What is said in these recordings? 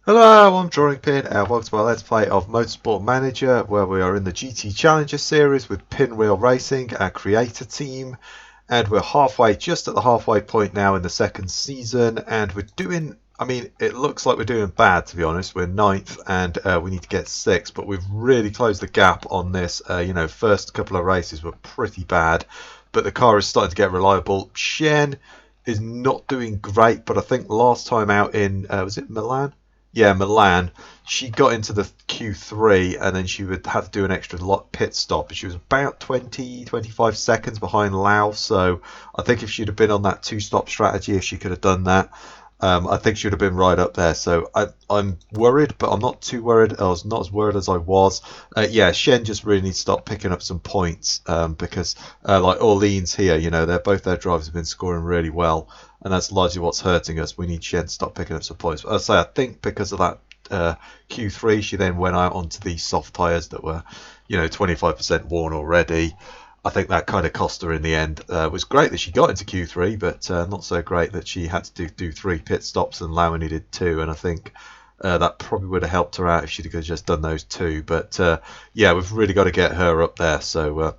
Hello, I'm Drawing Pin and welcome to my Let's Play of Motorsport Manager, where we are in the GT Challenger series with Pinwheel Racing, our creator team, and we're just at the halfway point now in the second season, and we're doing, it looks like we're doing bad, to be honest. We're ninth and we need to get sixth, but we've really closed the gap on this. First couple of races were pretty bad, but the car is starting to get reliable. Shen is not doing great, but I think last time out in, was it Milan? Yeah, Milan, she got into the Q3 and then she would have to do an extra pit stop. She was about 25 seconds behind Lau, so I think if she'd have been on that two-stop strategy, if she could have done that, I think she would have been right up there. So I'm worried, but I'm not too worried. I was not as worried as I was. Yeah, Shen just really needs to start picking up some points because like Orleans here, their drivers have been scoring really well. And that's largely what's hurting us. We need Shen to stop picking up some points. But I think because of that Q3, she then went out onto the soft tyres that were, 25% worn already. I think that kind of cost her in the end. It was great that she got into Q3, but not so great that she had to do 3 pit stops and Lauer needed 2. And I think that probably would have helped her out if she could have just done those 2. But yeah, we've really got to get her up there. So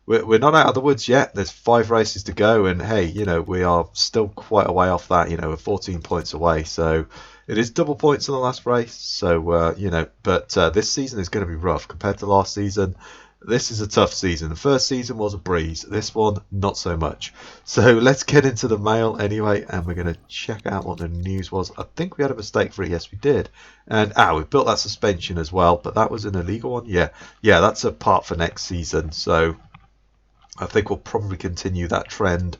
we're not out of the woods yet. There's 5 races to go, and hey, we are still quite a way off that. We're 14 points away, so it is double points in the last race. So but this season is going to be rough compared to last season. This is a tough season. The first season was a breeze. This one, not so much. So let's get into the mail anyway, and we're going to check out what the news was. I think we had a mistake for it. Yes, we did. And we built that suspension as well, but that was an illegal one. Yeah, that's a part for next season. So I think we'll probably continue that trend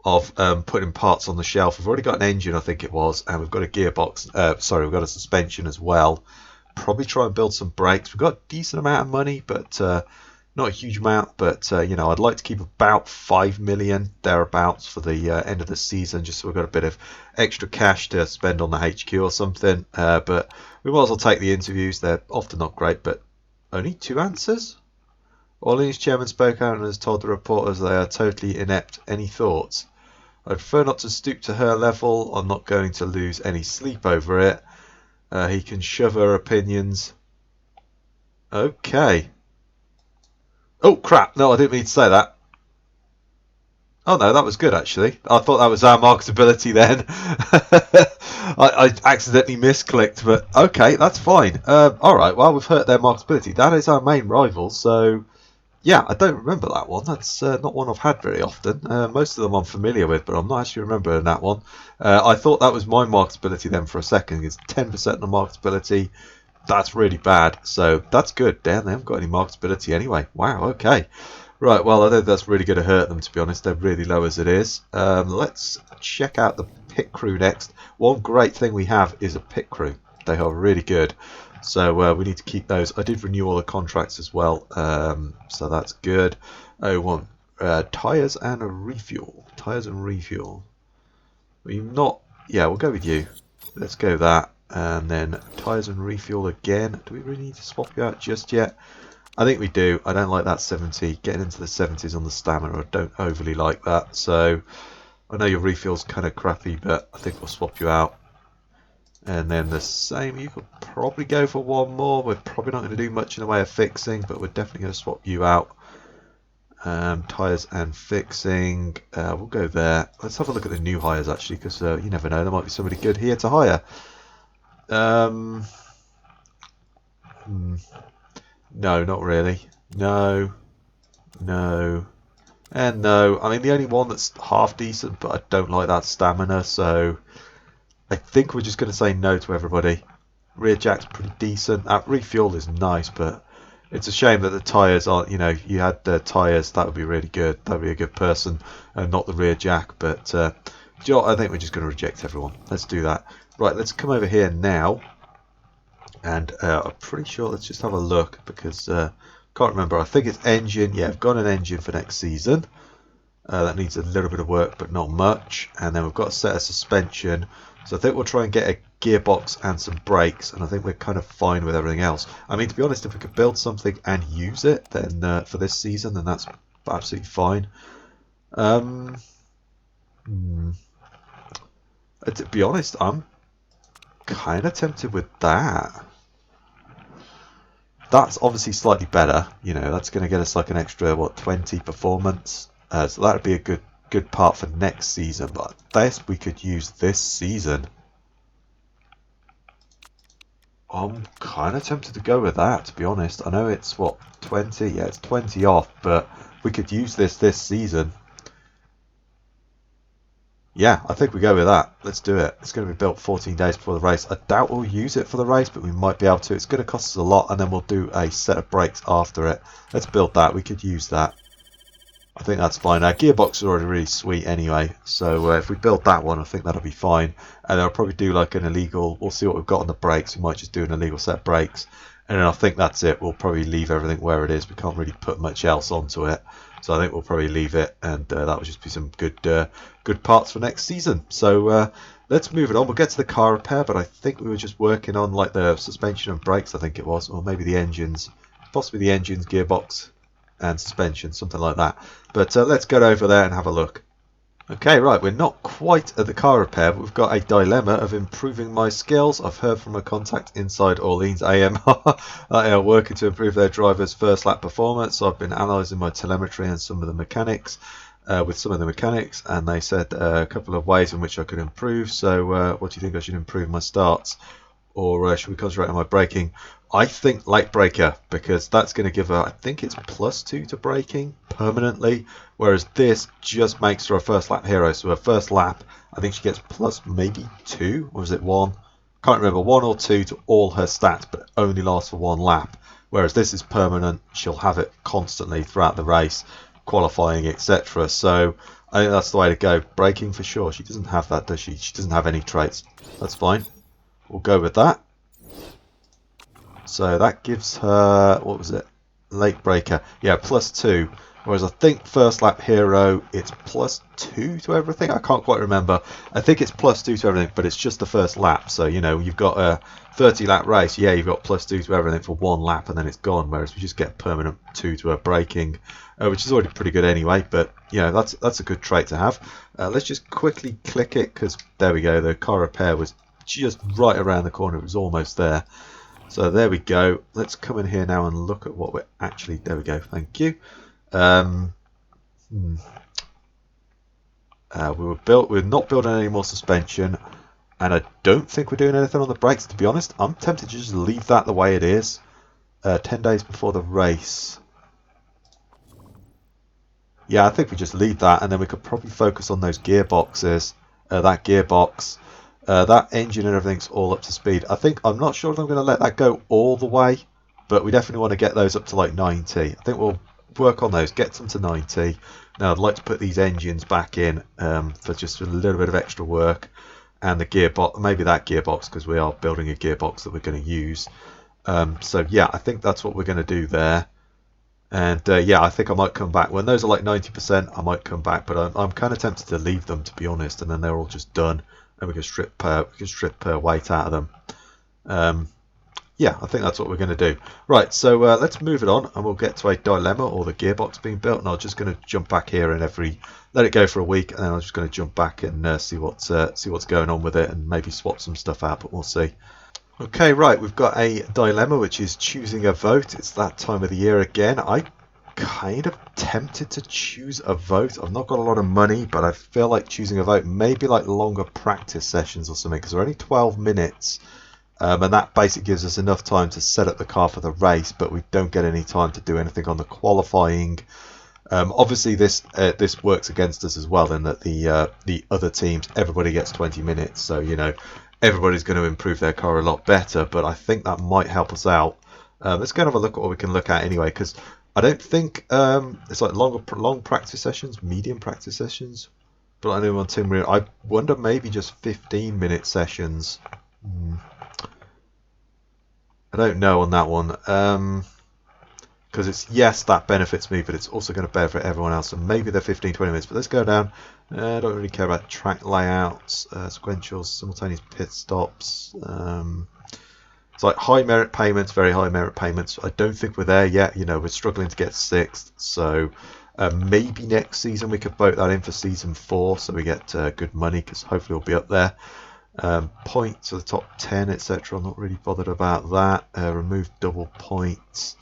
of putting parts on the shelf. We've already got an engine, I think it was, and we've got a gearbox. We've got a suspension as well. Probably try and build some brakes. We've got a decent amount of money, but not a huge amount. But I'd like to keep about 5 million thereabouts for the end of the season, just so we've got a bit of extra cash to spend on the HQ or something. But we might as well take the interviews. They're often not great, but only 2 answers. Orleans chairman spoke out and has told the reporters they are totally inept. Any thoughts? I prefer not to stoop to her level. I'm not going to lose any sleep over it. He can shove her opinions. Okay. Oh, crap. No, I didn't mean to say that. Oh, no, that was good, actually. I thought that was our marketability then. I accidentally misclicked, but okay, that's fine. All right, well, we've hurt their marketability. That is our main rival, so... Yeah, I don't remember that one. That's not one I've had very often. Most of them I'm familiar with, but I'm not actually remembering that one. I thought that was my marketability then for a second. It's 10% of marketability. That's really bad. So that's good. Damn, they haven't got any marketability anyway. Wow, okay. Right, well, I think that's really going to hurt them, to be honest. They're really low as it is. Let's check out the pit crew next. One great thing we have is a pit crew. They are really good. So we need to keep those. I did renew all the contracts as well, so that's good. Tyres and a refuel. Tyres and refuel. We'll go with you. Let's go that. And then tyres and refuel again. Do we really need to swap you out just yet? I think we do. I don't like that 70. Getting into the 70s on the stamina, I don't overly like that. So I know your refuel's kind of crappy, but I think we'll swap you out. And then the same, you could probably go for one more. We're probably not going to do much in the way of fixing, but we're definitely going to swap you out. Tyres and fixing, we'll go there. Let's have a look at the new hires actually, because you never know, there might be somebody good here to hire. No, not really. No, and no. I mean, the only one that's half decent, but I don't like that stamina, so... I think we're just going to say no to everybody. Rear jack's pretty decent. Refuel is nice, but it's a shame that the tyres aren't, you had the tyres, that would be really good. That would be a good person, and not the rear jack. But I think we're just going to reject everyone. Let's do that. Right, let's come over here now. And I'm pretty sure, let's just have a look, because can't remember. I think it's engine. Yeah, I've got an engine for next season. That needs a little bit of work, but not much. And then we've got a set of suspension. So I think we'll try and get a gearbox and some brakes, and I think we're kind of fine with everything else. I mean, to be honest, if we could build something and use it, then for this season, then that's absolutely fine. To be honest, I'm kind of tempted with that. That's obviously slightly better. You know, that's going to get us like an extra, what, 20 performance. So that would be a good part for next season. But this we could use this season. I'm kind of tempted to go with that, to be honest. I know it's, what, 20? Yeah, it's 20 off, but we could use this season. Yeah, I think we go with that. Let's do it. It's going to be built 14 days before the race. I doubt we'll use it for the race, but we might be able to. It's going to cost us a lot, and then we'll do a set of brakes after it. Let's build that. We could use that. I think that's fine. Our gearbox is already really sweet anyway, so if we build that one, I think that'll be fine. And I'll probably do like an illegal, we'll see what we've got on the brakes. We might just do an illegal set of brakes. And then I think that's it. We'll probably leave everything where it is. We can't really put much else onto it. So I think we'll probably leave it, and that will just be some good parts for next season. So let's move it on. We'll get to the car repair, but I think we were just working on like the suspension and brakes, I think it was, or maybe the engines, possibly the engines, gearbox, and suspension, something like that. But let's get over there and have a look. Okay, right, we're not quite at the car repair, but we've got a dilemma of improving my skills. I've heard from a contact inside Orleans AMR that they are working to improve their driver's first lap performance. So I've been analysing my telemetry and some of the mechanics, and they said a couple of ways in which I could improve. So what do you think I should improve my starts? Or should we concentrate on my braking? I think late braker, because that's going to give her, I think it's +2 to braking permanently, whereas this just makes her a first lap hero. So her first lap, I think she gets plus maybe 2, or is it 1? Can't remember, 1 or 2 to all her stats, but it only lasts for 1 lap. Whereas this is permanent, she'll have it constantly throughout the race, qualifying, etc. So I think that's the way to go. Braking for sure. She doesn't have that, does she? She doesn't have any traits. That's fine. We'll go with that. So that gives her, what was it? Late braker. Yeah, +2. Whereas I think first lap hero, it's +2 to everything. I can't quite remember. I think it's +2 to everything, but it's just the first lap. So, you know, you've got a 30 lap race. Yeah, you've got +2 to everything for 1 lap and then it's gone. Whereas we just get permanent 2 to her braking, which is already pretty good anyway. But, you know, that's a good trait to have. Let's just quickly click it because there we go. The car repair was just right around the corner. It was almost there. So there we go. Let's come in here now and look at what we're actually... There we go. Thank you. We're not building any more suspension, and I don't think we're doing anything on the brakes, to be honest. I'm tempted to just leave that the way it is. 10 days before the race. Yeah, I think we just leave that, and then we could probably focus on those gearboxes. That gearbox. That engine and everything's all up to speed. I'm not sure if I'm going to let that go all the way, but we definitely want to get those up to like 90. I think we'll work on those, get them to 90. Now I'd like to put these engines back in for just a little bit of extra work, and the gearbox, maybe that gearbox, because we are building a gearbox that we're going to use. So yeah, I think that's what we're going to do there. And yeah, I think I might come back when those are like 90%. I might come back, but I'm kind of tempted to leave them, to be honest, and then they're all just done. And we can strip weight out of them. Yeah, I think that's what we're going to do. Right, so let's move it on, and we'll get to a dilemma or the gearbox being built. And I'm just going to jump back here and let it go for a week, and then I'm just going to jump back and see what's going on with it, and maybe swap some stuff out. But we'll see. Okay, right, we've got a dilemma, which is choosing a vote. It's that time of the year again. I kind of tempted to choose a vote. I've not got a lot of money, but I feel like choosing a vote, maybe like longer practice sessions or something, because they're only 12 minutes, and that basically gives us enough time to set up the car for the race, but we don't get any time to do anything on the qualifying. Obviously this works against us as well, in that the other teams, everybody gets 20 minutes, so you know everybody's going to improve their car a lot better, but I think that might help us out. Let's go and have a look at what we can look at anyway, because I don't think it's like long practice sessions, medium practice sessions. But I know on Team Real, I wonder maybe just 15-minute sessions. I don't know on that one. Because it's, yes, that benefits me, but it's also going to benefit everyone else. So maybe they're 15-20 minutes. But let's go down. I don't really care about track layouts, sequentials, simultaneous pit stops. It's like high merit payments, very high merit payments. I don't think we're there yet. You know, we're struggling to get 6th. So Maybe next season we could vote that in for season 4, so we get good money, because hopefully we'll be up there. Points of the top 10, etc. I'm not really bothered about that. Remove double points.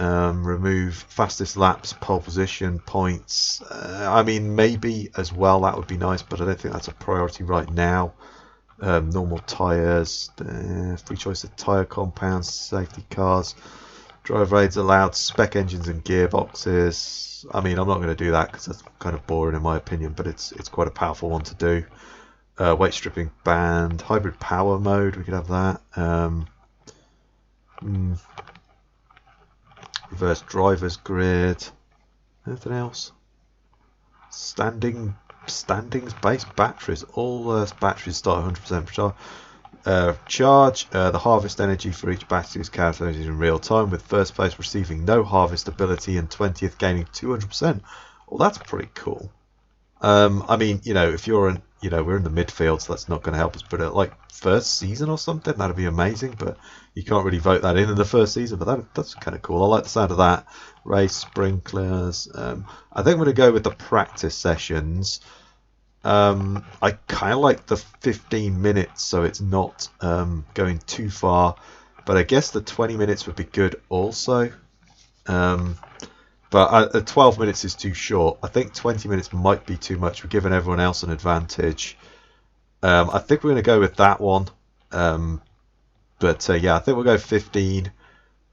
Remove fastest laps, pole position points. I mean, maybe as well, that would be nice, but I don't think that's a priority right now. Normal tyres, free choice of tyre compounds, safety cars, drive raids allowed, spec engines and gearboxes. I mean, I'm not going to do that because that's kind of boring in my opinion, but it's quite a powerful one to do. Weight stripping band, hybrid power mode, we could have that. Reverse driver's grid. Anything else? Standings based batteries. All batteries start 100% charge. The harvest energy for each battery is calculated in real time, with first place receiving no harvest ability and 20th gaining 200%. Well, that's pretty cool. I mean, you know, if you're in, you know, we're in the midfield, so that's not going to help us. But like first season or something, that'd be amazing. But you can't really vote that in the first season. But that's kind of cool. I like the sound of that. Race sprinklers. I think I'm going to go with the practice sessions. I kind of like the 15 minutes, so it's not going too far. But I guess the 20 minutes would be good also. But 12 minutes is too short. I think 20 minutes might be too much. We're giving everyone else an advantage. I think we're going to go with that one. Yeah, I think we'll go 15.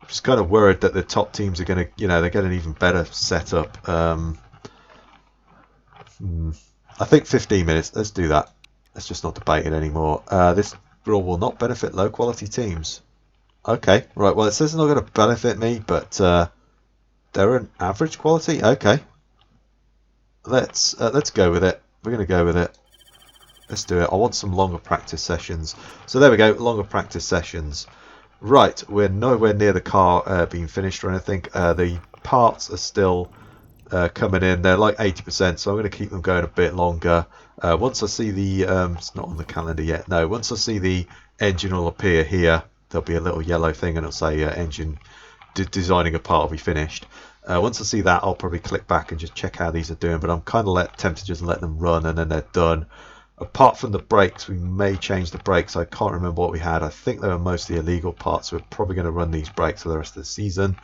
I'm just kind of worried that the top teams are going to, you know, they get an even better setup. I think 15 minutes. Let's do that. Let's just not debate it anymore. This rule will not benefit low quality teams. Okay, right. Well, it says it's not going to benefit me, but they're an average quality. Okay. Let's go with it. We're going to go with it. Let's do it. I want some longer practice sessions. So there we go. Longer practice sessions. Right. We're nowhere near the car being finished or anything. The parts are still coming in. They're like 80%, so I'm going to keep them going a bit longer. Once I see the it's not on the calendar yet. No, once I see the engine will appear here, there'll be a little yellow thing and it'll say engine designing a part will be finished. Once I see that, I'll probably click back and just check how these are doing, but I'm kind of tempted to just let them run and then they're done. Apart from the brakes, we may change the brakes. I can't remember what we had. I think they were mostly illegal parts, so we're probably going to run these brakes for the rest of the season.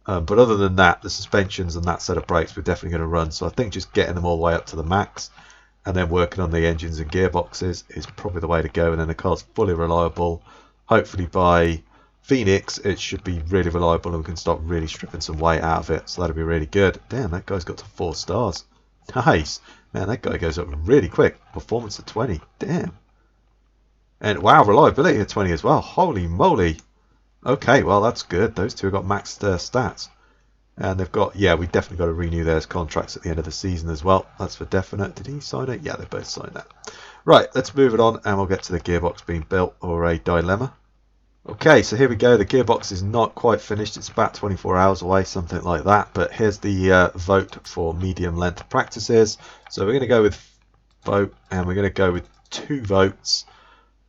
But other than that, the suspensions and that set of brakes we're definitely going to run. So I think just getting them all the way up to the max and then working on the engines and gearboxes is probably the way to go. And then the car's fully reliable. Hopefully by Phoenix, it should be really reliable and we can start really stripping some weight out of it. So that'll be really good. Damn, that guy's got to 4 stars. Nice. Man, that guy goes up really quick. Performance at 20. Damn. And wow, reliability at 20 as well. Holy moly. Okay, well, that's good. Those two have got maxed stats. And they've got, yeah, we definitely got to renew their contracts at the end of the season as well. That's for definite. Did he sign it? Yeah, they both signed that. Right, let's move it on and we'll get to the gearbox being built or a dilemma. Okay, so here we go. The gearbox is not quite finished. It's about 24 hours away, something like that. But here's the vote for medium length practices. So we're going to go with vote and we're going to go with 2 votes.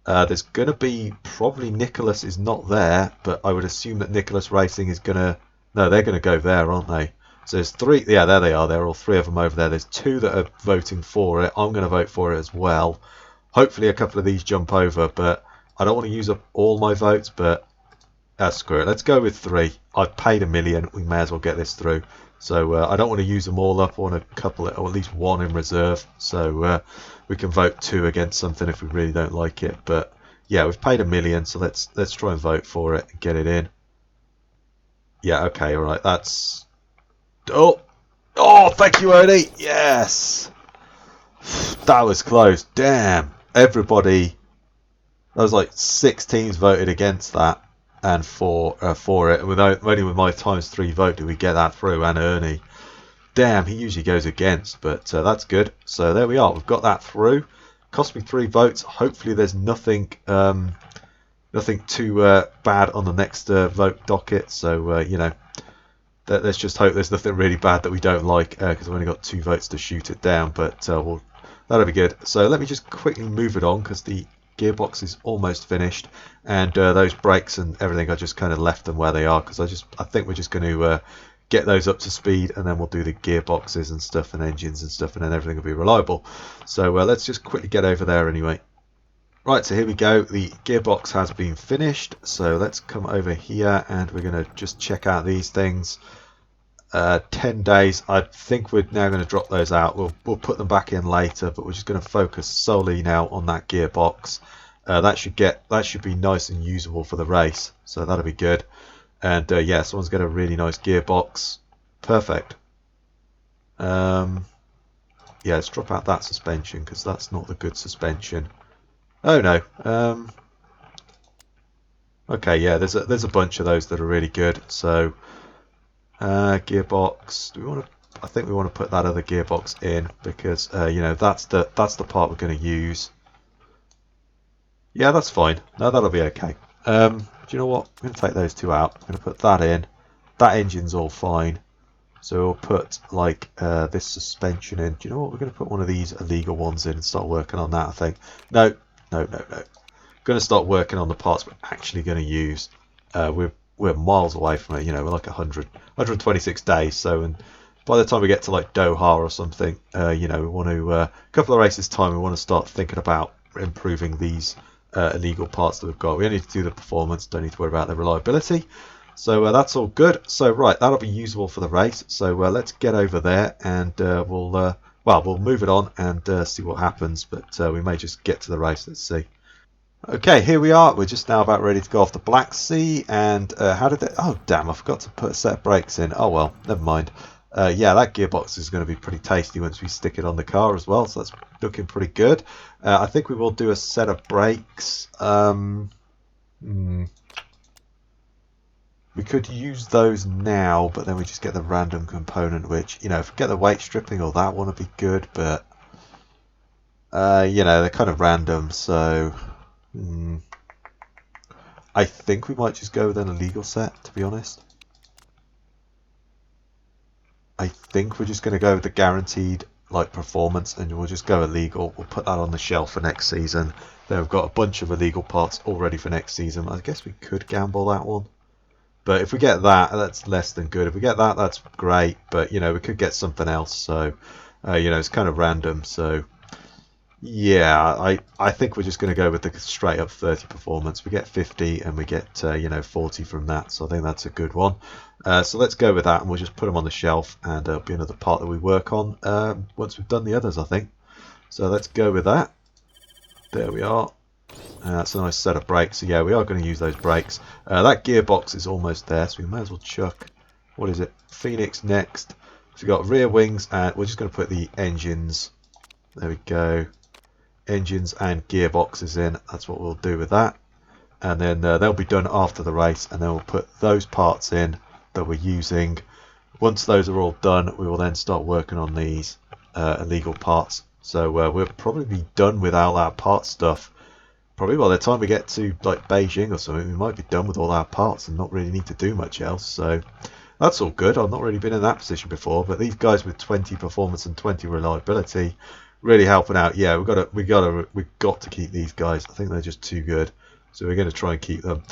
There's going to be probably Nicholas is not there, but I would assume that Nicholas Racing is going to... No, they're going to go there, aren't they? So there's 3... Yeah, there they are. There are all 3 of them over there. There's 2 that are voting for it. I'm going to vote for it as well. Hopefully a couple of these jump over, but I don't want to use up all my votes, but screw it. Let's go with 3. I've paid $1 million. We may as well get this through. So I don't want to use them all up. I want a couple, or at least 1 in reserve. So we can vote 2 against something if we really don't like it. But yeah, we've paid $1 million, so let's try and vote for it and get it in. Yeah, okay, all right. That's oh, thank you, Odie. Yes, that was close. Damn, everybody. There was like 6 teams voted against that and for it. Only with my ×3 vote did we get that through, and Ernie. Damn, he usually goes against, but that's good. So there we are. We've got that through. Cost me 3 votes. Hopefully there's nothing too bad on the next vote docket. So, you know, let's just hope there's nothing really bad that we don't like, because I've only got 2 votes to shoot it down. But that'll be good. So let me just quickly move it on, because the gearbox is almost finished, and those brakes and everything, I just kind of left them where they are, because I think we're just going to get those up to speed, and then we'll do the gearboxes and stuff and engines and stuff, and then everything will be reliable. So let's just quickly get over there anyway. Right, so here we go. The gearbox has been finished. So let's come over here and we're going to just check out these things. 10 days. I think we're now going to drop those out. We'll put them back in later, but we're just going to focus solely now on that gearbox. That should be nice and usable for the race. So that'll be good. And yeah, someone's got a really nice gearbox. Perfect. Yeah, let's drop out that suspension because that's not the good suspension. Oh no. Okay, yeah, there's a bunch of those that are really good. So gearbox. Do we want to? I think we want to put that other gearbox in because you know, that's the part we're going to use. Yeah, that's fine. No, that'll be okay. Do you know what? I'm going to take those two out. I'm going to put that in. That engine's all fine. So we'll put like this suspension in. Do you know what? We're going to put one of these illegal ones in and start working on that, I think. No. Going to start working on the parts we're actually going to use. We're miles away from it. You know, we're like 126 days. So, and by the time we get to like Doha or something, you know, we want to a couple of races time. We want to start thinking about improving these illegal parts that we've got. We only need to do the performance. Don't need to worry about the reliability. So that's all good. So right, that'll be usable for the race. So let's get over there and we'll move it on and see what happens. But we may just get to the race. Let's see. Okay, here we are. We're just now about ready to go off the Black Sea. And how did it? Oh, damn! I forgot to put a set of brakes in. Oh well, never mind. Yeah, that gearbox is going to be pretty tasty once we stick it on the car as well. So that's looking pretty good. I think we will do a set of brakes. We could use those now, but then we just get the random component, which, you know, if we get the weight stripping or that one would be good, but you know, they're kind of random, so I think we might just go with an illegal set, to be honest. I think we're just going to go with the guaranteed like performance, and we'll just go illegal. We'll put that on the shelf for next season. Then we've got a bunch of illegal parts all ready for next season. I guess we could gamble that one. But if we get that, that's less than good. If we get that, that's great. But, you know, we could get something else. So, you know, it's kind of random. So, yeah, I think we're just going to go with the straight up 30 performance. We get 50 and we get, you know, 40 from that. So I think that's a good one. So let's go with that and we'll just put them on the shelf. And it'll be another part that we work on once we've done the others, I think. So let's go with that. There we are. That's a nice set of brakes. So yeah, we are going to use those brakes. That gearbox is almost there, so we may as well chuck, what is it, Phoenix next. So we've got rear wings, and we're just going to put the engines, there we go, engines and gearboxes in. That's what we'll do with that. And then they'll be done after the race, and then we'll put those parts in that we're using. Once those are all done, we will then start working on these illegal parts. So we'll probably be done with all our part stuff. Probably by the time we get to like Beijing or something, we might be done with all our parts and not really need to do much else. So that's all good. I've not really been in that position before, but these guys with 20 performance and 20 reliability really helping out. Yeah, we've got to keep these guys. I think they're just too good, so we're going to try and keep them.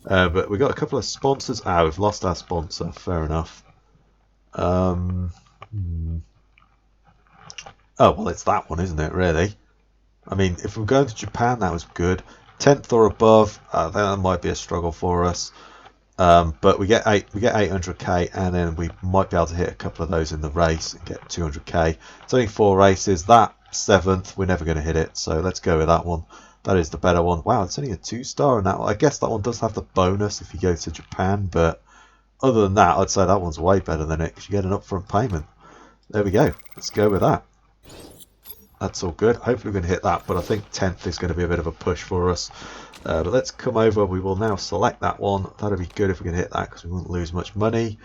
But we've got a couple of sponsors. We've lost our sponsor. Fair enough. Oh well, it's that one, isn't it? Really. I mean, if we're going to Japan, that was good. 10th or above, that might be a struggle for us. But we get 800k, and then we might be able to hit a couple of those in the race and get 200k. It's only 4 races. That 7th, we're never going to hit it. So let's go with that one. That is the better one. Wow, it's only a 2-star, and that I guess that one does have the bonus if you go to Japan. But other than that, I'd say that one's way better than it because you get an upfront payment. There we go. Let's go with that. That's all good. Hopefully we're going to hit that, but I think 10th is going to be a bit of a push for us. But let's come over. We will now select that one. That'll be good if we can hit that because we won't lose much money.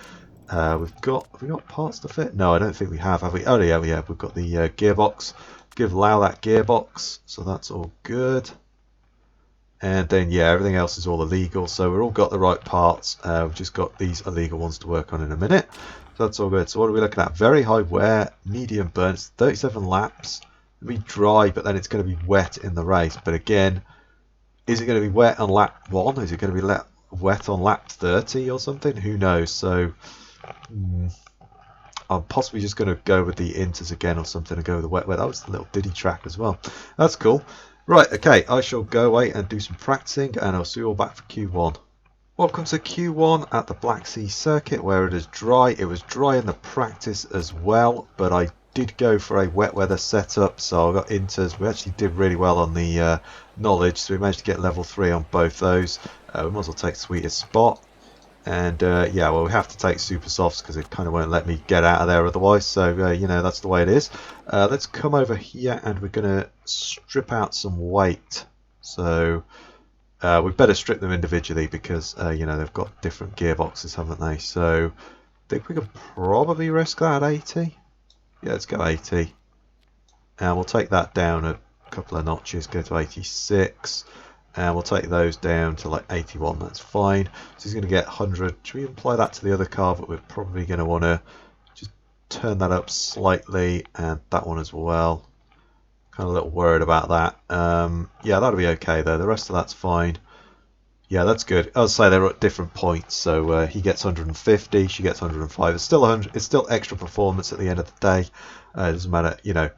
Have we got parts to fit? No, I don't think we have we? Oh yeah, we've got the gearbox. Allow that gearbox, so that's all good. And then yeah, everything else is all illegal, so we've all got the right parts. We've just got these illegal ones to work on in a minute. So that's all good. So what are we looking at? Very high wear, medium burn. It's 37 laps. It'll be dry, but then it's going to be wet in the race. But again, is it going to be wet on lap 1? Is it going to be wet on lap 30 or something? Who knows? So I'm possibly just going to go with the inters again or something and go with the wet weather. That was the little Diddy track as well. That's cool. Right, okay, I shall go away and do some practicing, and I'll see you all back for Q1. Welcome to Q1 at the Black Sea Circuit, where it is dry. It was dry in the practice as well, but I did go for a wet weather setup, so I got inters. We actually did really well on the knowledge, so we managed to get level 3 on both those. We might as well take sweetest spot. And yeah, well, we have to take super softs because it kind of won't let me get out of there otherwise. So, you know, that's the way it is. Let's come over here and we're going to strip out some weight. So we better strip them individually because, you know, they've got different gearboxes, haven't they? So I think we could probably risk that at 80. Yeah, let's go 80. And we'll take that down a couple of notches, go to 86. And we'll take those down to like 81, that's fine. So he's going to get 100. Should we apply that to the other car? But we're probably going to want to just turn that up slightly, and that one as well. Kind of a little worried about that. Yeah, that'll be okay though. The rest of that's fine. Yeah, that's good. I'll say they're at different points. So he gets 150, she gets 105. It's still 100. It's still extra performance at the end of the day. It doesn't matter, you know.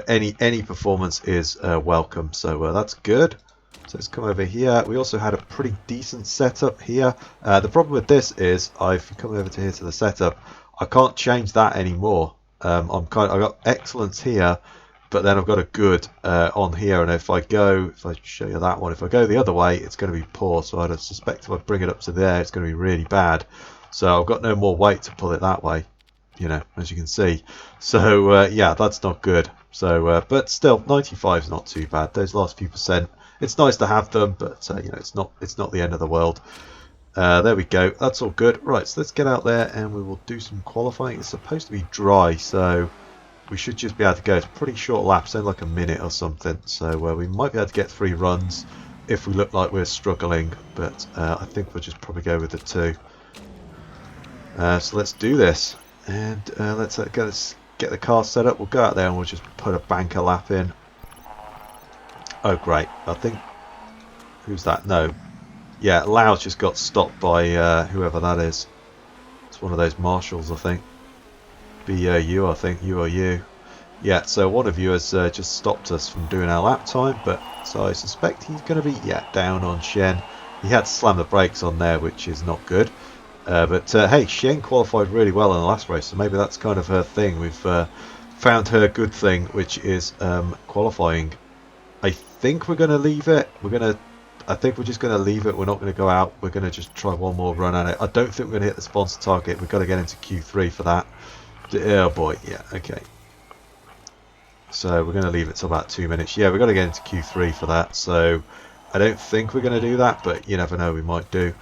Any performance is welcome. So that's good. So let's come over here. We also had a pretty decent setup here. The problem with this is, if you come over to here to the setup, I can't change that anymore. I've got excellence here, but then I've got a good on here. And if I show you that one, if I go the other way, it's going to be poor. So I'd suspect if I bring it up to there, it's going to be really bad. So I've got no more weight to pull it that way, you know, as you can see. So yeah, that's not good. So, but still, 95 is not too bad. Those last few percent. It's nice to have them, but you know, it's not the end of the world. There we go. That's all good. Right, so let's get out there and we will do some qualifying. It's supposed to be dry, so we should just be able to go. It's pretty short laps, only like a minute or something. So we might be able to get 3 runs if we look like we're struggling, but I think we'll just probably go with the 2. So let's do this, and let's get the car set up. We'll go out there and we'll just put a banker lap in. Oh great, I think, who's that? No, yeah, Lau's just got stopped by whoever that is. It's one of those marshals, I think. You, I think, you or you. Yeah, so one of you has just stopped us from doing our lap time, but so I suspect he's going to be, yeah, down on Shen. He had to slam the brakes on there, which is not good. But hey, Shen qualified really well in the last race, so maybe that's kind of her thing. We've found her good thing, which is qualifying. I think we're going to leave it. I think we're just going to leave it. We're not going to go out. We're going to just try one more run at it. I don't think we're going to hit the sponsor target. We've got to get into Q3 for that. Oh boy, yeah, okay. So we're going to leave it till about 2 minutes. Yeah, we've got to get into Q3 for that. So I don't think we're going to do that, but you never know, we might do.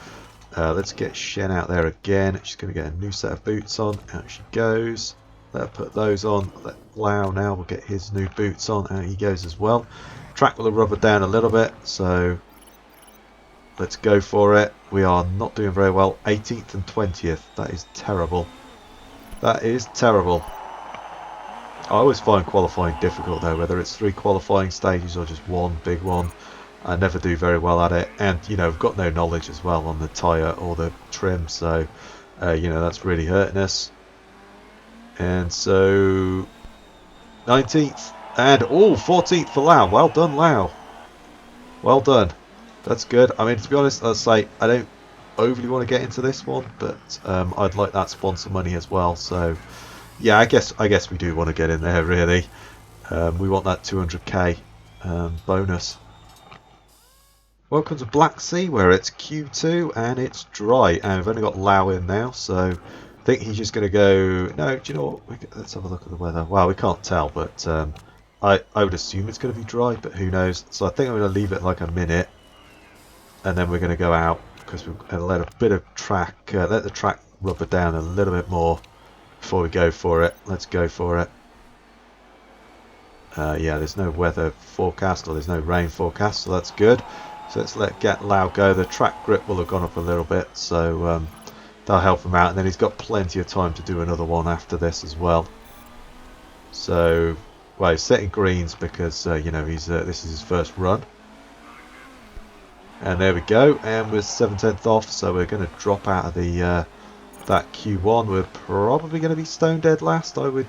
Let's get Shen out there again. She's going to get a new set of boots on. Out she goes. Let her put those on. Let Lau now will get his new boots on. Out he goes as well. Track will rubber down a little bit, so let's go for it. We are not doing very well. 18th and 20th. That is terrible. That is terrible. I always find qualifying difficult though, whether it's 3 qualifying stages or just one big one. I never do very well at it, and you know, I've got no knowledge as well on the tyre or the trim, so you know, that's really hurting us. And so 19th and 14th for Lau. Well done, Lau. Well done. That's good. I mean, to be honest, I'll say I don't overly want to get into this one, but I'd like that sponsor money as well. So yeah, I guess we do want to get in there really. We want that 200k bonus. Welcome to Black Sea, where it's Q2 and it's dry, and we've only got Lau in now, so I think he's just going to go. No, do you know what? Let's have a look at the weather. Well, we can't tell, but I would assume it's going to be dry, but who knows? So I think I'm going to leave it like a minute, and then we're going to go out because we're going to let a bit of track, let the track rubber down a little bit more before we go for it. Let's go for it. Yeah, there's no weather forecast, or there's no rain forecast, so that's good. So let's get Lau go. The track grip will have gone up a little bit, so that'll help him out. And then he's got plenty of time to do another one after this as well. So, well, he's setting greens because you know, this is his first run. And there we go. And we're 7/10 off, so we're going to drop out of that that Q1 we're probably going to be stone dead last, I would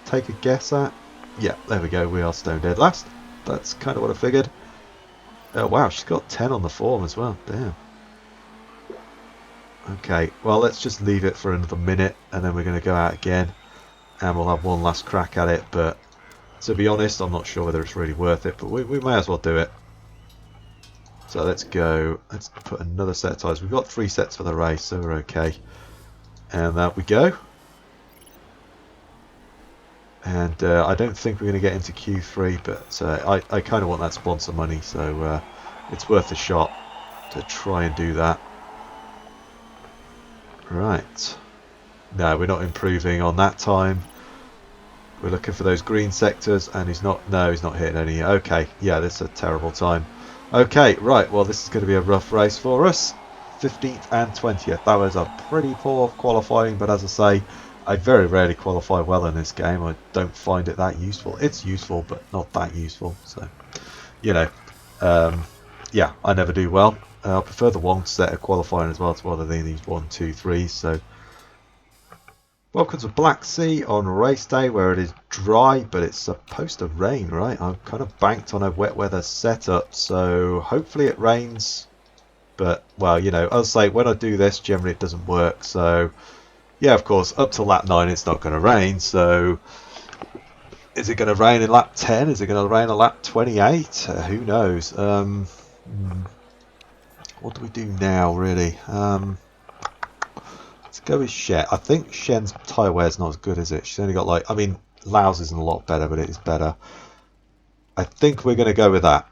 take a guess at. Yeah, there we go, we are stone dead last. That's kind of what I figured. Wow, she's got 10 on the form as well, damn. Okay, well let's just leave it for another minute and then we're going to go out again and we'll have one last crack at it, but to be honest I'm not sure whether it's really worth it, but we may as well do it. So let's go, let's put another set of tyres. We've got 3 sets for the race, so we're okay. And there we go. And I don't think we're going to get into Q3, but I kind of want that sponsor money, so it's worth a shot to try and do that. Right. No, we're not improving on that time. We're looking for those green sectors, and he's not hitting any. Okay, yeah, this is a terrible time. Okay, right, well this is going to be a rough race for us. 15th and 20th. That was a pretty poor qualifying, but as I say, I very rarely qualify well in this game. I don't find it that useful. It's useful, but not that useful. So, you know, yeah, I never do well. I prefer the one set of qualifying as well to rather than these 1, 2, 3. So, welcome to Black Sea on race day where it is dry, but it's supposed to rain, right? I'm kind of banked on a wet weather setup, so hopefully it rains. But, well, you know, I'll say when I do this, generally it doesn't work. So, yeah, of course, up to lap 9 it's not going to rain. So, is it going to rain in lap 10? Is it going to rain in lap 28? Who knows? What do we do now, really? Let's go with Shen. I think Shen's tyre wear is not as good, is it? She's only got like, I mean, Lao's isn't a lot better, but it is better. I think we're going to go with that.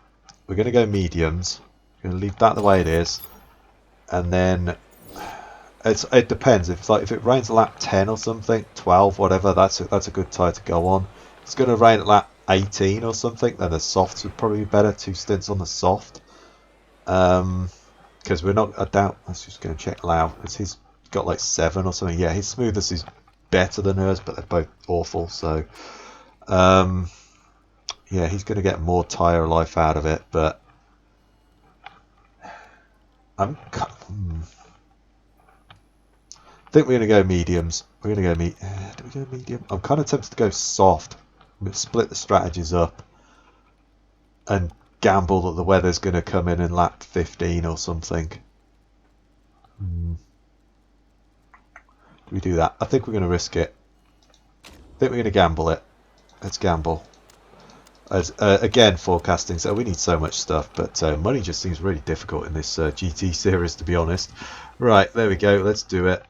We're going to go mediums. We're going to leave that the way it is, and then it depends. If it rains at lap 10 or something, 12, whatever, that's a good tyre to go on. If it's going to rain at lap 18 or something, then the softs would probably be better. 2 stints on the soft, because we're not. I doubt. Let's just go and check Lao. He's got like 7 or something. Yeah, his smoothness is better than hers, but they're both awful. So, yeah, he's going to get more tyre life out of it, but. I think we're going to go mediums. We're going to go do we go medium? I'm kind of tempted to go soft. Split the strategies up and gamble that the weather's going to come in lap 15 or something. We do that. I think we're going to risk it. I think we're going to gamble it. Let's gamble. As again, forecasting, so we need so much stuff, but money just seems really difficult in this GT series, to be honest. Right, there we go, let's do it.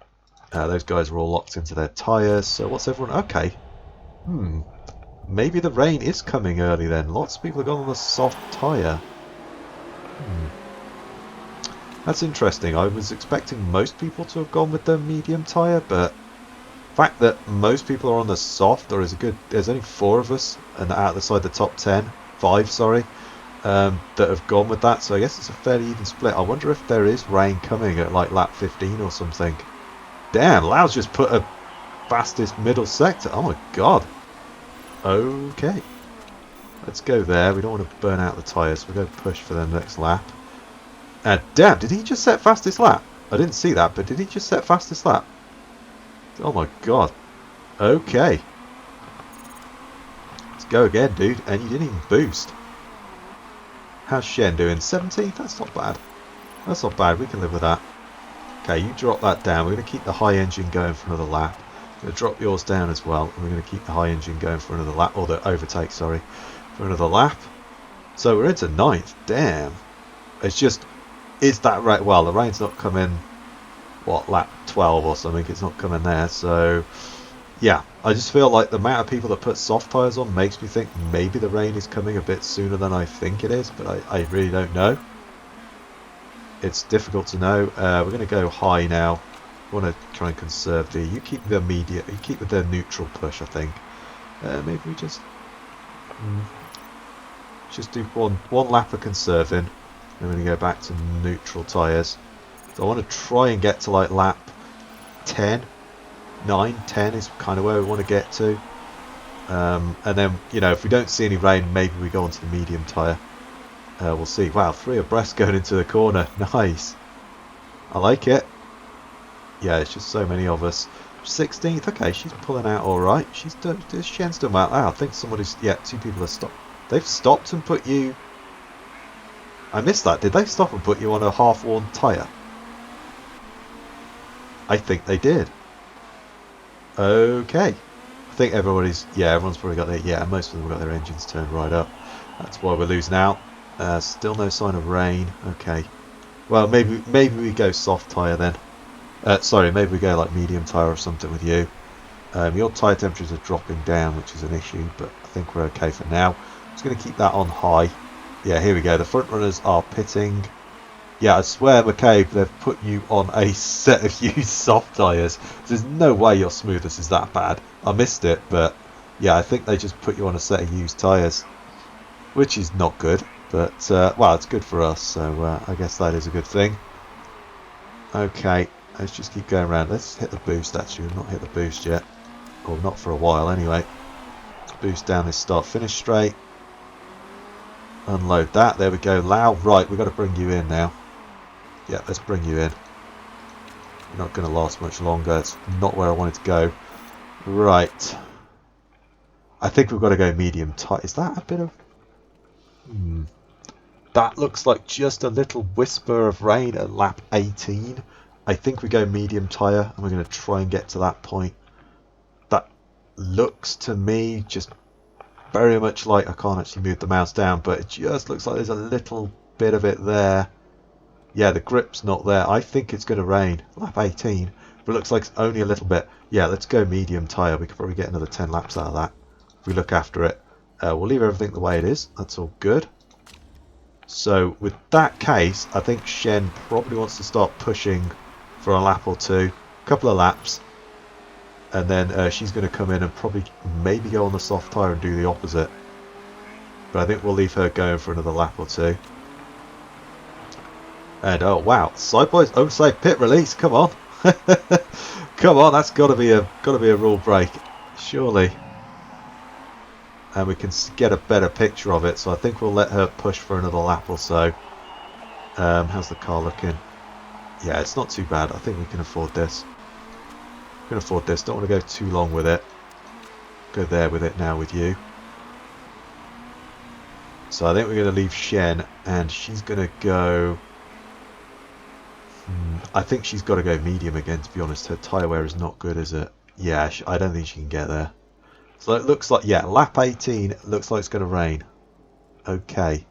Those guys are all locked into their tyres, so what's everyone... Okay. Maybe the rain is coming early then. Lots of people have gone on the soft tyre. That's interesting. I was expecting most people to have gone with the medium tyre, but... the fact that most people are on the soft, or there's only 4 of us, and outside the top 10, 5, sorry, that have gone with that. So I guess it's a fairly even split. I wonder if there is rain coming at like lap 15 or something. Damn, Lao's just put a fastest middle sector. Oh my god. Okay, let's go there. We don't want to burn out the tyres. We'll go push for the next lap. And damn, did he just set fastest lap? I didn't see that, but did he just set fastest lap? Oh my god. Okay. Let's go again, dude. And you didn't even boost. How's Shen doing? 17th? That's not bad. That's not bad. We can live with that. Okay, you drop that down. We're going to keep the high engine going for another lap. We're going to drop yours down as well. And we're going to keep the high engine going for another lap. Or the overtake, sorry. For another lap. So we're into 9th. Damn. It's just... Is that right? Well, the rain's not coming... What, lap 12 or something, it's not coming there, so yeah, I just feel like the amount of people that put soft tyres on makes me think maybe the rain is coming a bit sooner than I think it is, but I really don't know. It's difficult to know. We're going to go high now. We want to try and conserve you keep the immediate, you keep with the neutral push, I think. Maybe we just do one lap of conserving, then we're going to go back to neutral tyres. So I want to try and get to like lap 10, 9, 10 is kind of where we want to get to. And then, you know, if we don't see any rain, maybe we go onto the medium tyre. We'll see. Wow, 3 abreast going into the corner. Nice. I like it. Yeah, it's just so many of us. 16th, okay, she's pulling out all right. Shen's done well. I think somebody's, yeah, 2 people have stopped. They've stopped and put you. I missed that. Did they stop and put you on a half-worn tyre? I think they did. Okay. I think everybody's, yeah, everyone's probably got their, yeah, most of them have got their engines turned right up. That's why we're losing out. Still no sign of rain. Okay. Well, maybe we go soft tyre then. Sorry, maybe we go like medium tyre or something with you. Your tyre temperatures are dropping down, which is an issue, but I think we're okay for now. I'm just going to keep that on high. Yeah, here we go. The front runners are pitting. Yeah, I swear, McCabe, they've put you on a set of used soft tyres. There's no way your smoothness is that bad. I missed it, but yeah, I think they just put you on a set of used tyres, which is not good. But, well, it's good for us, so I guess that is a good thing. Okay, let's just keep going around. Let's hit the boost, actually. We've not hit the boost yet. Or not for a while, anyway. Let's boost down this start-finish straight. Unload that. There we go. Lau. Right, we've got to bring you in now. Yeah, let's bring you in. You're not going to last much longer. It's not where I wanted to go. Right. I think we've got to go medium tight. Is that a bit of... That looks like just a little whisper of rain at lap 18. I think we go medium tyre and we're going to try and get to that point. That looks to me just very much like, I can't actually move the mouse down, but it just looks like there's a little bit of it there. Yeah, the grip's not there. I think it's going to rain. Lap 18, but it looks like it's only a little bit. Yeah, let's go medium tyre. We could probably get another 10 laps out of that if we look after it. We'll leave everything the way it is. That's all good. So with that case, I think Shen probably wants to start pushing for a lap or two, a couple of laps, and then she's going to come in and probably maybe go on the soft tyre and do the opposite. But I think we'll leave her going for another lap or two. And oh wow, side boys, outside pit release, come on, come on, that's got to be a rule break, surely. And we can get a better picture of it, so I think we'll let her push for another lap or so. How's the car looking? Yeah, it's not too bad. I think we can afford this. We can afford this. Don't want to go too long with it. Go there with it now with you. So I think we're going to leave Shen, and she's going to go... I think she's got to go medium again, to be honest. Her tyre wear is not good, is it? Yeah, I don't think she can get there. So it looks like, yeah, lap 18 looks like it's going to rain. Okay.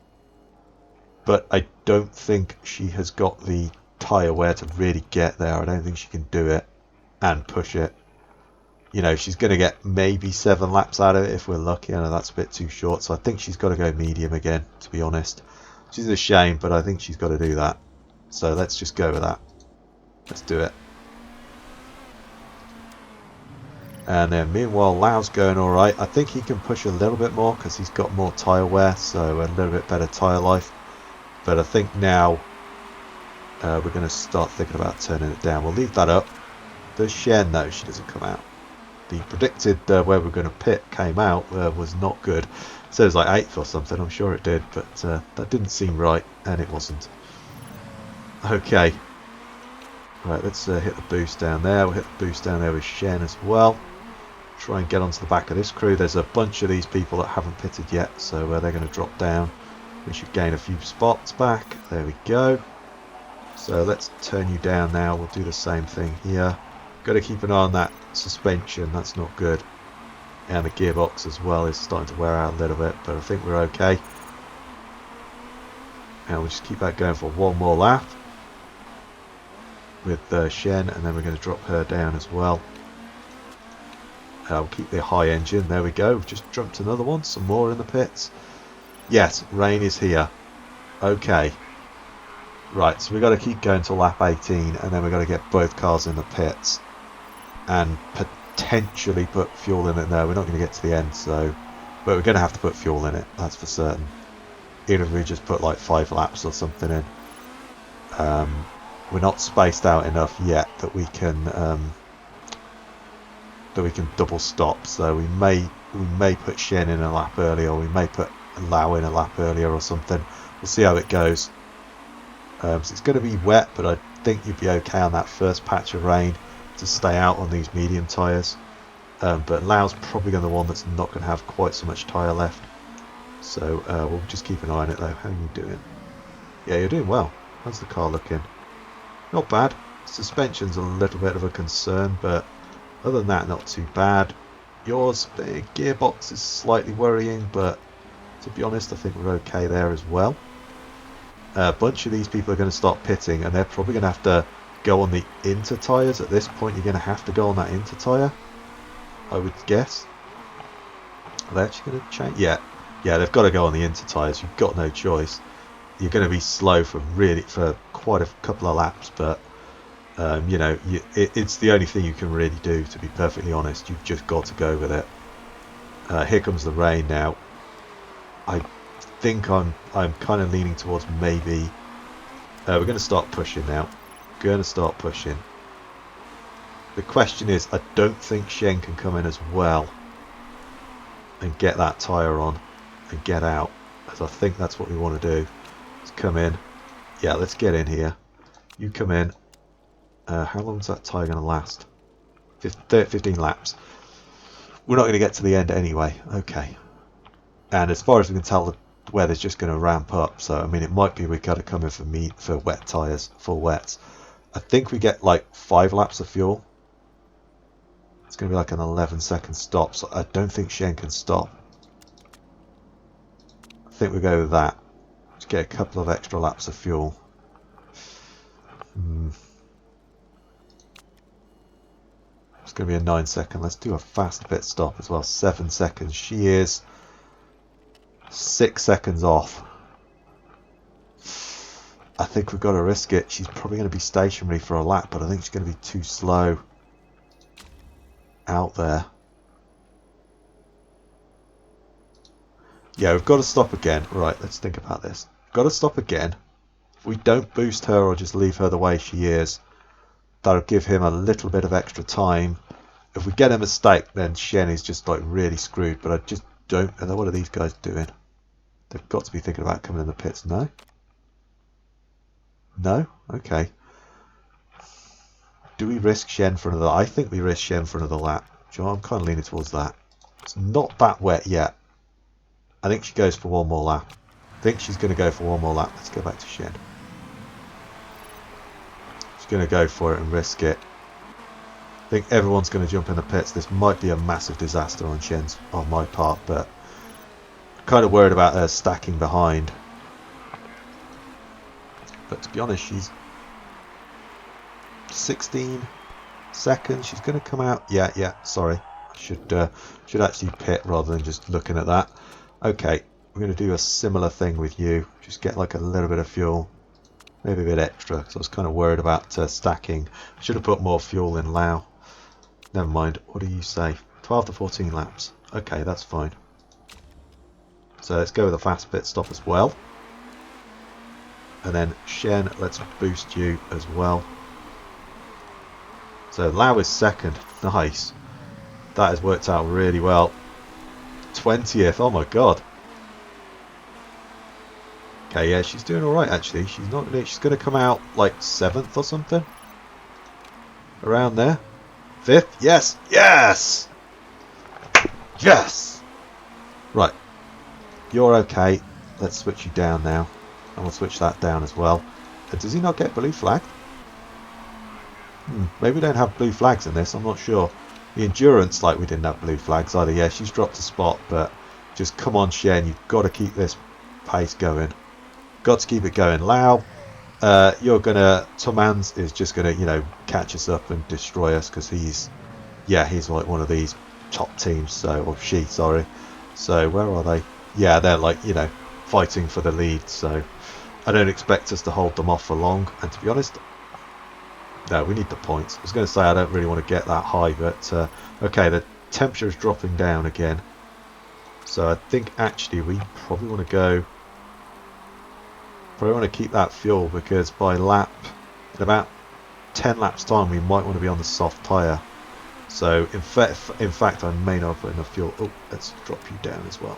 But I don't think she has got the tyre wear to really get there. I don't think she can do it and push it. You know, she's going to get maybe 7 laps out of it if we're lucky. I know that's a bit too short. So I think she's got to go medium again, to be honest. Which is a shame, but I think she's got to do that. So let's just go with that. Let's do it. And then meanwhile, Lau's going alright. I think he can push a little bit more because he's got more tyre wear, so a little bit better tyre life. But I think now we're going to start thinking about turning it down. We'll leave that up. Does Shen? No, she doesn't come out. The predicted where we're going to pit came out was not good. So it was like 8th or something, I'm sure it did, but that didn't seem right, and it wasn't. Okay. Right, let's hit the boost down there. We'll hit the boost down there with Shen as well. Try and get onto the back of this crew. There's a bunch of these people that haven't pitted yet, so they're going to drop down. We should gain a few spots back. There we go. So let's turn you down now. We'll do the same thing here. Got to keep an eye on that suspension. That's not good. And the gearbox as well is starting to wear out a little bit, but I think we're okay. And we'll just keep that going for one more lap with Shen, and then we're going to drop her down as well. We'll keep the high engine. There we go. We've just jumped another one. Some more in the pits. Yes, rain is here. Okay. Right, so we've got to keep going to lap 18, and then we've got to get both cars in the pits and potentially put fuel in it. No, we're not going to get to the end, so, but we're going to have to put fuel in it, that's for certain. Even if we just put like 5 laps or something in. We're not spaced out enough yet that we can double stop, so we may put Shen in a lap earlier, or we may put Lau in a lap earlier or something. We'll see how it goes. So it's going to be wet, but I think you'd be okay on that first patch of rain to stay out on these medium tyres. But Lau's probably going to be the one that's not going to have quite so much tyre left. So we'll just keep an eye on it though. How are you doing? Yeah, you're doing well. How's the car looking? Not bad. Suspension's a little bit of a concern, but other than that, not too bad. Yours, the gearbox is slightly worrying, but to be honest, I think we're okay there as well. A bunch of these people are going to start pitting, and they're probably going to have to go on the inter tyres. At this point, you're going to have to go on that inter tyre, I would guess. Are they actually going to change? Yeah, they've got to go on the inter tyres. You've got no choice. You're going to be slow for quite a couple of laps, but you know, it's the only thing you can really do, to be perfectly honest. You've just got to go with it. Here comes the rain now. I think I'm kind of leaning towards maybe we're going to start pushing now. Going to start pushing. The question is, I don't think Shen can come in as well and get that tyre on and get out, because I think that's what we want to do. Let's come in. Yeah, let's get in here. You come in. How long is that tyre going to last? 15 laps. We're not going to get to the end anyway. Okay. And as far as we can tell, the weather's just going to ramp up. So, I mean, it might be we've got to come in for wet tyres, full wets. I think we get like 5 laps of fuel. It's going to be like an 11-second stop. So I don't think Shen can stop. I think we go with that. Let's get a couple of extra laps of fuel. It's going to be a 9-second. Let's do a fast pit stop as well. 7 seconds. She is 6 seconds off. I think we've got to risk it. She's probably going to be stationary for a lap, but I think she's going to be too slow out there. Yeah, we've got to stop again. Right, let's think about this. We've got to stop again. If we don't boost her or just leave her the way she is, that'll give him a little bit of extra time. If we get a mistake, then Shen is just like really screwed. But I just don't know, what are these guys doing? They've got to be thinking about coming in the pits. No? No? Okay. Do we risk Shen for another? I think we risk Shen for another lap. Do you know what? I'm kind of leaning towards that. It's not that wet yet. I think she goes for one more lap. I think she's going to go for one more lap. Let's go back to Shen. She's going to go for it and risk it. I think everyone's going to jump in the pits. This might be a massive disaster on my part, but I'm kind of worried about her stacking behind. But to be honest, she's 16 seconds. She's going to come out. Yeah. Sorry, I should actually pit rather than just looking at that. Okay, we're going to do a similar thing with you. Just get like a little bit of fuel, maybe a bit extra, because I was kind of worried about stacking. I should have put more fuel in Lao. Never mind. What do you say? 12 to 14 laps. Okay, that's fine. So let's go with a fast pit stop as well. And then Shen, let's boost you as well. So Lao is second. Nice. That has worked out really well. 20th. Oh my god. Okay, yeah, she's doing alright actually. She's going to come out like 7th or something. Around there. 5th. Yes. Yes. Yes. Right. You're okay. Let's switch you down now. And we'll switch that down as well. Does he not get blue flagged? Maybe we don't have blue flags in this. I'm not sure. The endurance, like we didn't have blue flags either. Yeah, she's dropped a spot, but just come on, Shen. You've got to keep this pace going. Got to keep it going. Lao, you're gonna. Tomans is just gonna, you know, catch us up and destroy us because he's like one of these top teams. So, or she, sorry. So where are they? Yeah, they're like, you know, fighting for the lead. So I don't expect us to hold them off for long. And to be honest, no, we need the points. I was going to say I don't really want to get that high, but okay, the temperature is dropping down again. So I think actually we probably want to go. Probably want to keep that fuel because by lap, in about 10 laps time, we might want to be on the soft tyre. So in fact, I may not put enough fuel. Oh, let's drop you down as well.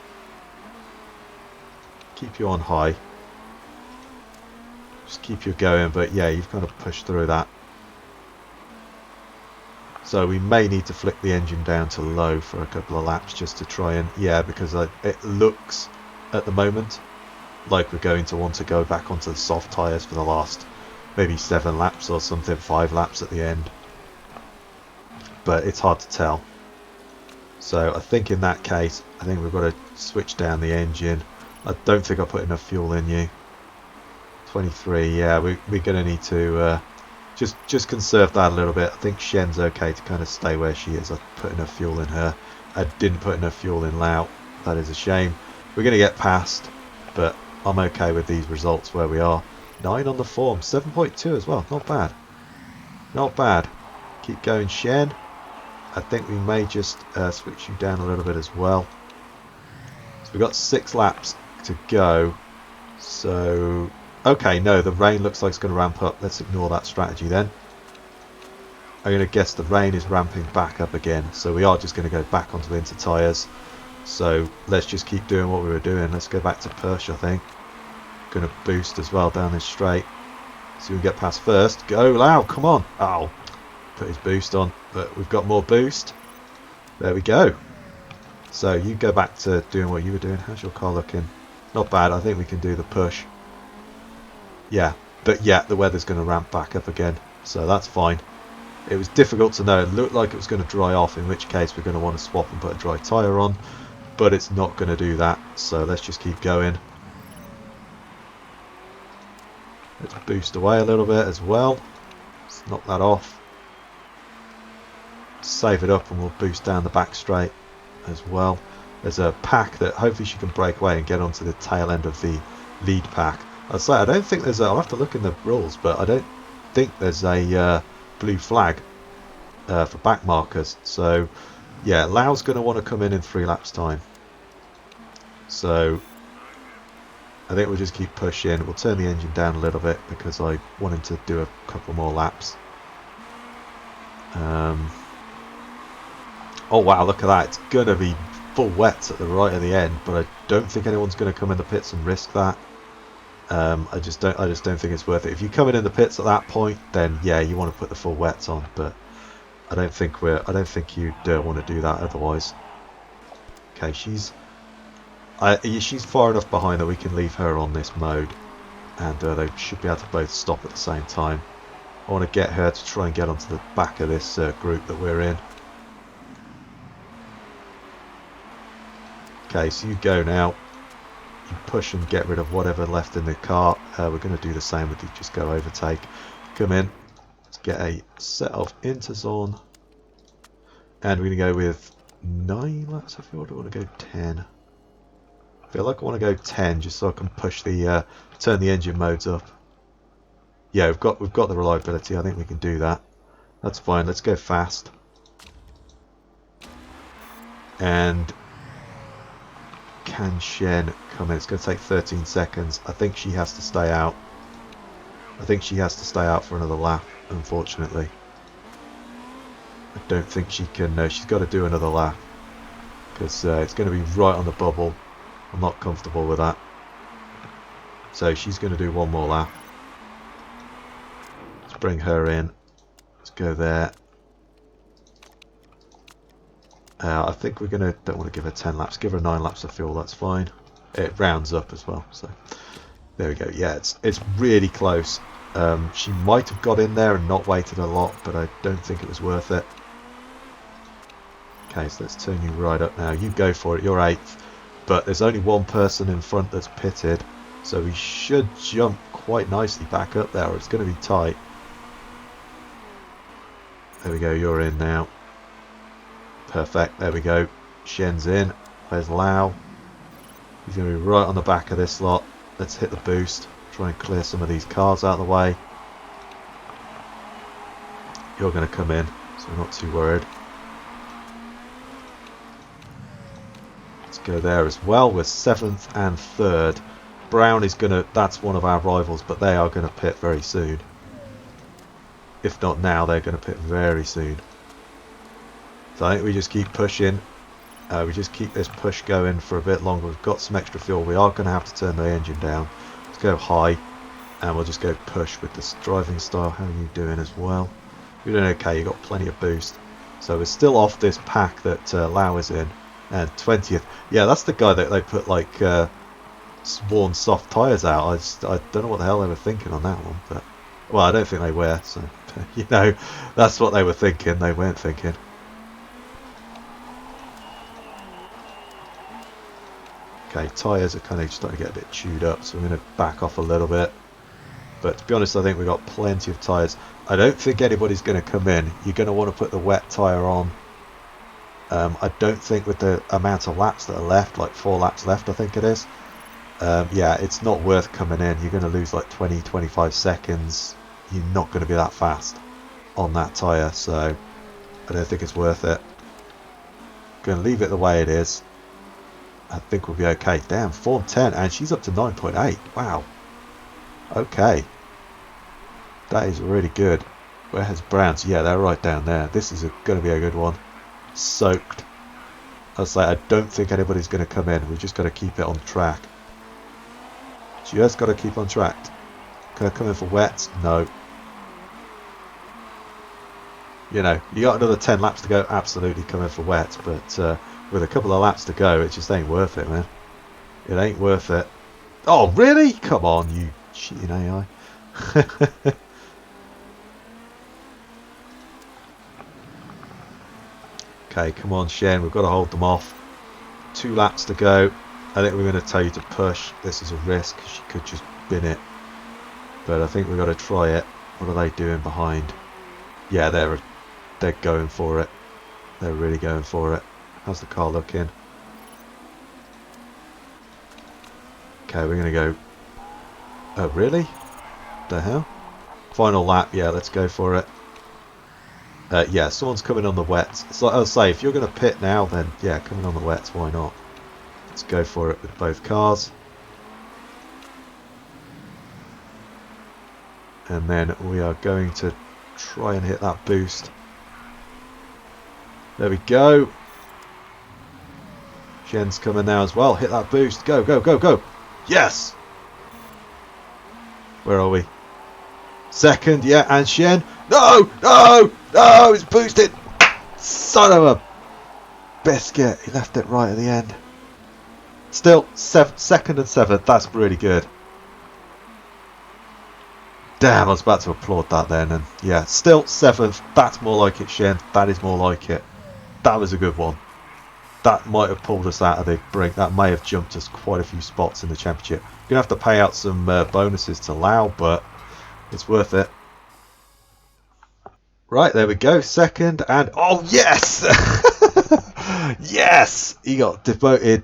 Keep you on high. Just keep you going, but yeah, you've kind of pushed through that. So we may need to flick the engine down to low for a couple of laps just to try and, yeah, because it looks at the moment like we're going to want to go back onto the soft tyres for the last maybe 7 laps or something, 5 laps at the end. But it's hard to tell. So I think in that case, I think we've got to switch down the engine. I don't think I put enough fuel in you. 23, yeah, we're going to need to just conserve that a little bit. I think Shen's okay to kind of stay where she is. I put enough fuel in her. I didn't put enough fuel in Lau. That is a shame. We're going to get past, but I'm okay with these results where we are. 9 on the form, 7.2 as well. Not bad. Not bad. Keep going, Shen. I think we may just switch you down a little bit as well. So we've got 6 laps to go. So, okay, no, the rain looks like it's going to ramp up. Let's ignore that strategy then. I'm going to guess the rain is ramping back up again. So we are just going to go back onto winter tyres. So let's just keep doing what we were doing. Let's go back to push, I think. Going to boost as well down this straight. So we can get past first. Go, Lau, come on. Oh, put his boost on, but we've got more boost. There we go. So you go back to doing what you were doing. How's your car looking? Not bad. I think we can do the push. Yeah, but yeah, the weather's going to ramp back up again, so that's fine. It was difficult to know. It looked like it was going to dry off, in which case we're going to want to swap and put a dry tyre on, but it's not going to do that, so let's just keep going. Let's boost away a little bit as well. Let's knock that off. Save it up and we'll boost down the back straight as well. There's a pack that hopefully she can break away and get onto the tail end of the lead pack. I'd say I don't think there's a, I'll have to look in the rules, but I don't think there's a blue flag for back markers. So yeah, Lau's going to want to come in 3 laps time. So I think we'll just keep pushing. We'll turn the engine down a little bit because I want him to do a couple more laps. Oh wow, look at that. It's going to be full wets at the right of the end, but I don't think anyone's going to come in the pits and risk that. I just don't think it's worth it. If you come in the pits at that point, then yeah, you want to put the full wets on, but I don't think you'd want to do that otherwise. Okay, she's far enough behind that we can leave her on this mode, and they should be able to both stop at the same time. I want to get her to try and get onto the back of this group that we're in. Okay, so you go now. You push and get rid of whatever left in the car. We're going to do the same with you. Just go overtake. Come in. Let's get a set of inters on. And we're going to go with 9 laps. I feel I want to go 10. I feel like I want to go 10 just so I can push the turn the engine modes up. Yeah, we've got the reliability. I think we can do that. That's fine. Let's go fast. And can Shen come in? It's going to take 13 seconds. I think she has to stay out. I think she has to stay out for another lap, unfortunately. I don't think she can. No, she's got to do another lap because it's going to be right on the bubble. I'm not comfortable with that. So she's going to do one more lap. Let's bring her in. Let's go there. I think we're don't want to give her 10 laps. Give her 9 laps of fuel. That's fine. It rounds up as well. So there we go. Yeah, it's really close. She might have got in there and not waited a lot, but I don't think it was worth it. Okay, so let's turn you right up now. You go for it. You're 8th, but there's only one person in front that's pitted, so we should jump quite nicely back up there. Or it's going to be tight. There we go. You're in now. Perfect, there we go. Shen's in. Where's Lau? He's going to be right on the back of this lot. Let's hit the boost. Try and clear some of these cars out of the way. You're going to come in, so we're not too worried. Let's go there as well. We're 7th and 3rd. Brown is going to... That's one of our rivals, but they are going to pit very soon. If not now, they're going to pit very soon. So I think we just keep pushing. We just keep this push going for a bit longer. We've got some extra fuel. We are going to have to turn the engine down. Let's go high. And we'll just go push with this driving style. How are you doing as well? You're doing okay, you've got plenty of boost. So we're still off this pack that Lau is in. And 20th. Yeah, that's the guy that they put like worn soft tyres out. I don't know what the hell they were thinking on that one. But well, I don't think they were. So, you know, that's what they were thinking. They weren't thinking. Okay, tyres are kind of starting to get a bit chewed up. So I'm going to back off a little bit. But to be honest, I think we've got plenty of tyres. I don't think anybody's going to come in. You're going to want to put the wet tyre on. I don't think with the amount of laps that are left, like 4 laps left I think it is, yeah, it's not worth coming in. You're going to lose like 20-25 seconds. You're not going to be that fast on that tyre, so I don't think it's worth it. Going to leave it the way it is. I think we'll be okay. Damn, Form 10, and she's up to 9.8. Wow. Okay. That is really good. Where has Browns? Yeah, they're right down there. This is going to be a good one. Soaked. I was like, I don't think anybody's going to come in. We've just got to keep it on track. Just got to keep on track. Can I come in for wets? No. You know, you got another 10 laps to go. Absolutely come in for wets. But with a couple of laps to go, it just ain't worth it, man. It ain't worth it. Oh, really? Come on, you cheating AI. Okay, come on, Shen. We've got to hold them off. 2 laps to go. I think we're going to tell you to push. This is a risk. She could just bin it. But I think we've got to try it. What are they doing behind? Yeah, they're going for it. They're really going for it. How's the car looking? Okay, we're going to go... Oh, really? The hell? Final lap. Yeah, let's go for it. Yeah, someone's coming on the wets. So I'll say, if you're going to pit now, then yeah, coming on the wets, why not? Let's go for it with both cars. And then we are going to try and hit that boost. There we go. Shen's coming now as well. Hit that boost. Go, go, go, go. Yes! Where are we? Second, yeah, and Shen. No! No! No! It's boosted! Son of a biscuit. He left it right at the end. Still, second and 7th. That's really good. Damn, I was about to applaud that then. And yeah, still 7th. That's more like it, Shen. That is more like it. That was a good one. That might have pulled us out of the brink. That may have jumped us quite a few spots in the championship. You're going to have to pay out some bonuses to Lau, but it's worth it. Right, there we go. Second, and oh yes! Yes! He got devoted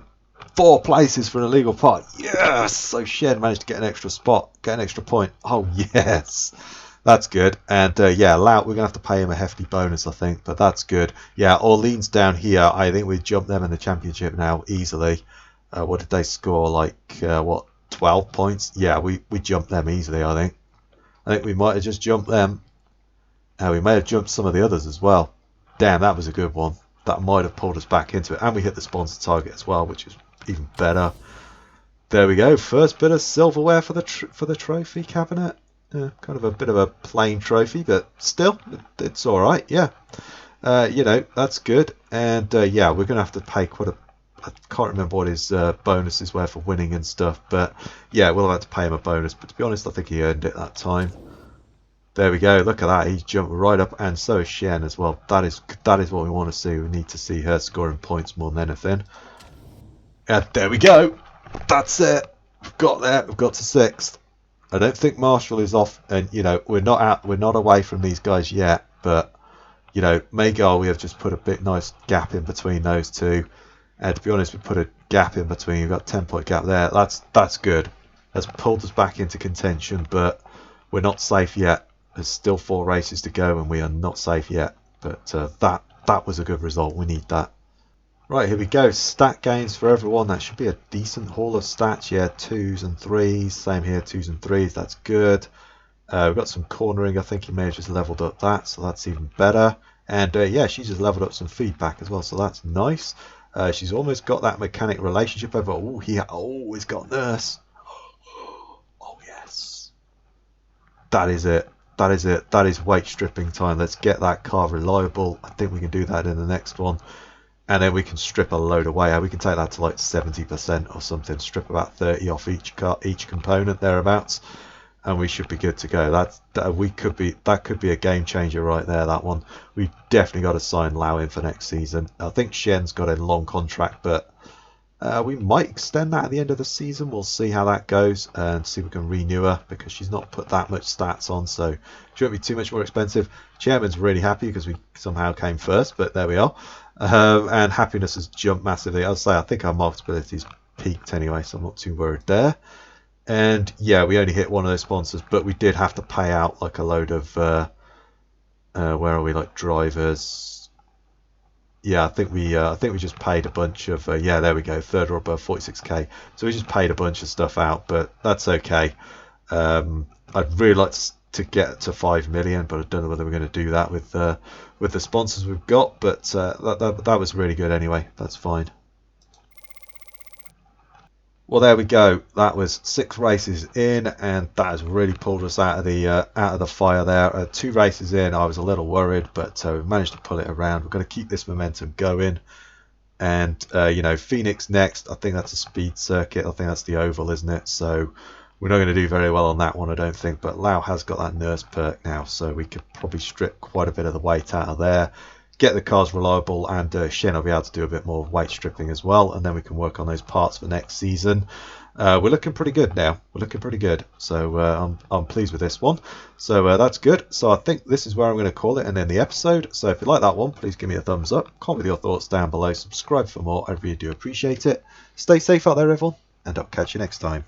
4 places for an illegal part. Yes! So Shen managed to get an extra spot, get an extra point. Oh yes! That's good. And yeah, Lau, we're going to have to pay him a hefty bonus, I think, but that's good. Yeah, Orleans down here, I think we jumped them in the championship now easily. What did they score? Like, what, 12 points? Yeah, we jumped them easily, I think. I think we might have just jumped them. We may have jumped some of the others as well. Damn, that was a good one. That might have pulled us back into it. And we hit the sponsor target as well, which is even better. There we go. First bit of silverware for the trophy cabinet. Kind of a bit of a plain trophy, but still, it's all right. Yeah, you know, that's good. And yeah, we're going to have to pay quite a... I can't remember what his bonuses were for winning and stuff, but yeah, we'll have to pay him a bonus. But to be honest, I think he earned it that time. There we go. Look at that. He's jumped right up, and so is Shen as well. That is what we want to see. We need to see her scoring points more than anything. And there we go. That's it. We've got there. We've got to 6th. I don't think Marshall is off, and you know we're not away from these guys yet. But you know, Magar, we have just put a nice gap in between those two. And to be honest, we put a gap in between. We've got 10-point gap there. That's good. That's pulled us back into contention, but we're not safe yet. There's still 4 races to go, and we are not safe yet. But that was a good result. We need that. Right, here we go. Stat gains for everyone. That should be a decent haul of stats. Yeah, 2s and 3s. Same here, 2s and 3s. That's good. We've got some cornering. I think he may have just leveled up that, so that's even better. And yeah, she's just leveled up some feedback as well, so that's nice. She's almost got that mechanic relationship over. Oh, he's got nurse. Oh, yes. that is it. That is it. That is weight stripping time. Let's get that car reliable. I think we can do that in the next one. And then we can strip a load away. We can take that to like 70% or something. Strip about 30 off each component thereabouts, and we should be good to go. That could be a game changer right there. That one. We definitely got to sign Lau in for next season. I think Shen's got a long contract, but we might extend that at the end of the season. We'll see how that goes and see if we can renew her, because she's not put that much stats on, so she won't be too much more expensive. Chairman's really happy because we somehow came first, but there we are. And happiness has jumped massively. I'll say I think our marketability's peaked anyway, so I'm not too worried there. And yeah, we only hit one of those sponsors, but we did have to pay out like a load of where are we, like drivers. Yeah, I think we just paid a bunch of yeah, there we go, third or above 46k. So we just paid a bunch of stuff out, but that's okay. I'd really like to get to 5 million, but I don't know whether we're going to do that with the sponsors we've got. But that was really good anyway. That's fine. Well, there we go. That was 6 races in, and that has really pulled us out of the fire there. 2 races in, I was a little worried, but we've managed to pull it around. We're going to keep this momentum going, and you know, Phoenix next. I think that's a speed circuit. I think that's the oval, isn't it? So we're not going to do very well on that one, I don't think. But Lau has got that nurse perk now, so we could probably strip quite a bit of the weight out of there. Get the cars reliable, and Shen will be able to do a bit more weight stripping as well, and then we can work on those parts for next season. We're looking pretty good now. We're looking pretty good, so I'm pleased with this one. So that's good. So I think this is where I'm going to call it and end the episode. So if you like that one, please give me a thumbs up. Comment with your thoughts down below. Subscribe for more. I really do appreciate it. Stay safe out there, everyone, and I'll catch you next time.